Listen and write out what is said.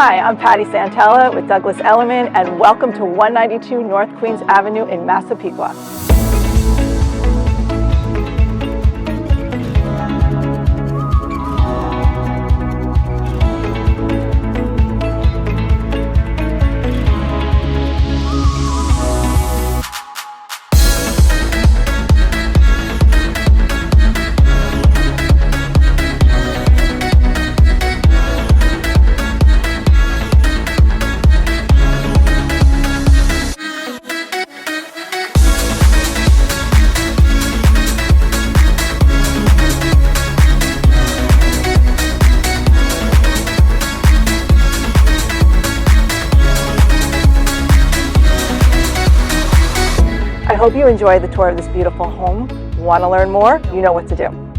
Hi, I'm Patty Santella with Douglas Elliman, and welcome to 192 North Queens Avenue in Massapequa. I hope you enjoy the tour of this beautiful home. Want to learn more? You know what to do.